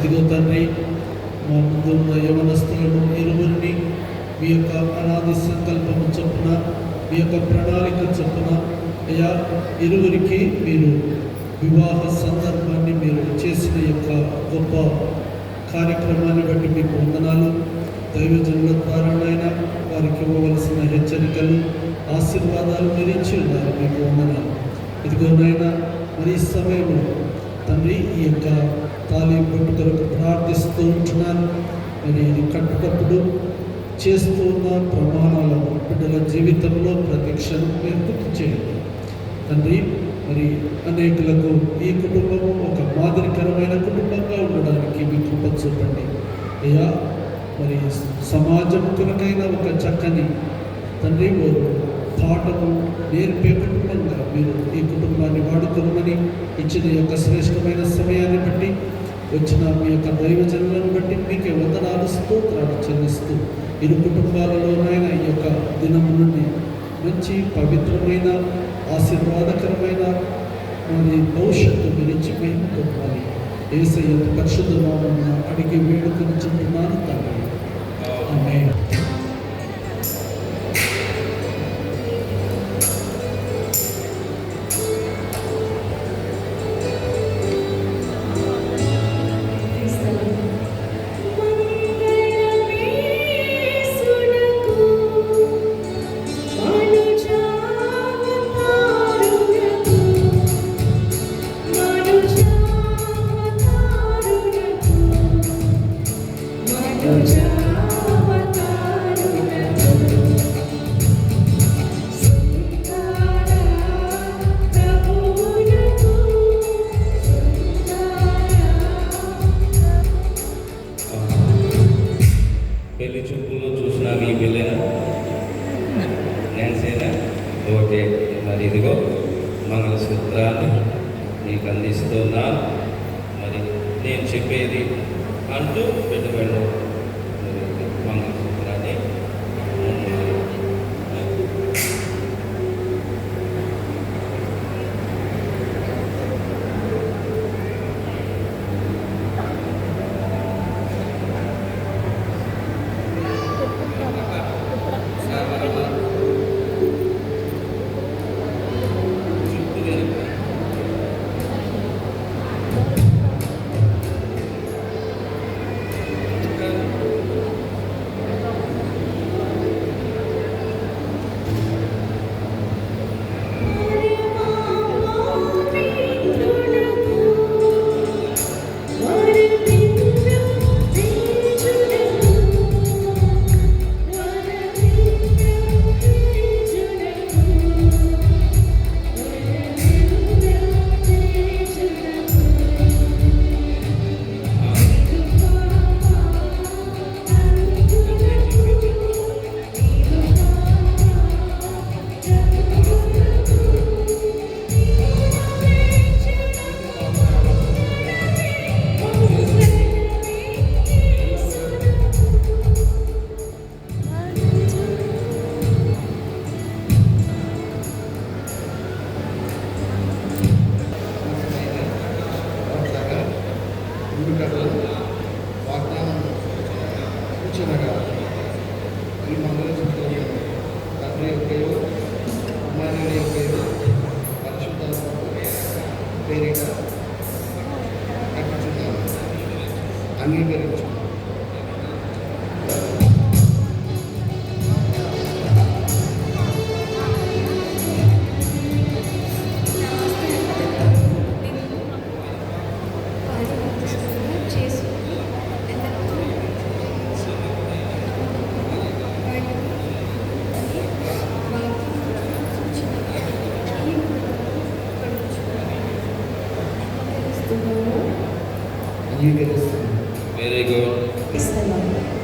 ఇదిగో తండ్రి, మా ముందున్న యవనస్తులను ఇరువురిని మీ యొక్క అనాది సంకల్పము చొప్పున, మీ యొక్క ప్రణాళిక చొప్పున అయ్యా ఇరువురికి మీరు వివాహ సందర్భాన్ని మీరు చేసిన యొక్క గొప్ప కార్యక్రమాన్ని బట్టి మీకు వందనాలు. దైవజనుల ద్వారానైనా వారికి ఇవ్వవలసిన హెచ్చరికలు, ఆశీర్వాదాలు మీరు ఇచ్చి ఉన్నారు. మీకు వందనాలు. ఇదిగోనైనా మరి ఈ సమయంలో తండ్రి ఈ యొక్క తాళి బొట్టు కొరకు ప్రార్థిస్తూ ఉంటున్నాను. మరి ఇది కట్టుటప్పుడు చేస్తూ ఉన్న ప్రమాణాలను బిడ్డల జీవితంలో ప్రతి క్షణం మీరు గుర్తు చేయండి తండ్రి. మరి అనేకులకు ఈ కుటుంబము ఒక మాదిరికరమైన కుటుంబంగా ఉండడానికి మీ కృప చూపండి అయ్యా. మరి సమాజం కొరకైన ఒక చక్కని తండ్రి పాఠము నేర్పే కుటుంబంగా మీరు ఈ కుటుంబాన్ని వాడుకోమని ఇచ్చిన యొక్క శ్రేష్టమైన సమయాన్ని బట్టి, వచ్చిన మీ యొక్క దైవజనులను బట్టి మీకే వందనాలు, స్తోత్రాలు చెల్లిస్తూ ఇరు కుటుంబాలలోనైనా ఈ యొక్క దినం నుండి మంచి పవిత్రమైన ఆశీర్వాదకరమైన మరి భవిష్యత్తు గురించి మేము పొందాలి. యేసయ్య పరిశుద్ధ నామమున అడిగి వేడుకొనుచున్నాను తండ్రి. ఆమేన్. పెళ్లి చూపుల్లో చూసిన మీ పెళ్ళైనా డ్యాన్సేనా ఓకే. మరి ఇదిగో మంగళసూత్రాన్ని మీకు అందిస్తున్నాను. మరి నేను చెప్పేది అంటూ పెట్టుబడి మంగళసూత్రాన్ని వాగ్దానం సూచనగా ఈ మంగళసూత్రం తండ్రి యొక్కయో కుమారుని యొక్కయో పరిశుద్ధాత్మ పేరిట కట్టుచున్నాను. అంగీకరించు. Very good.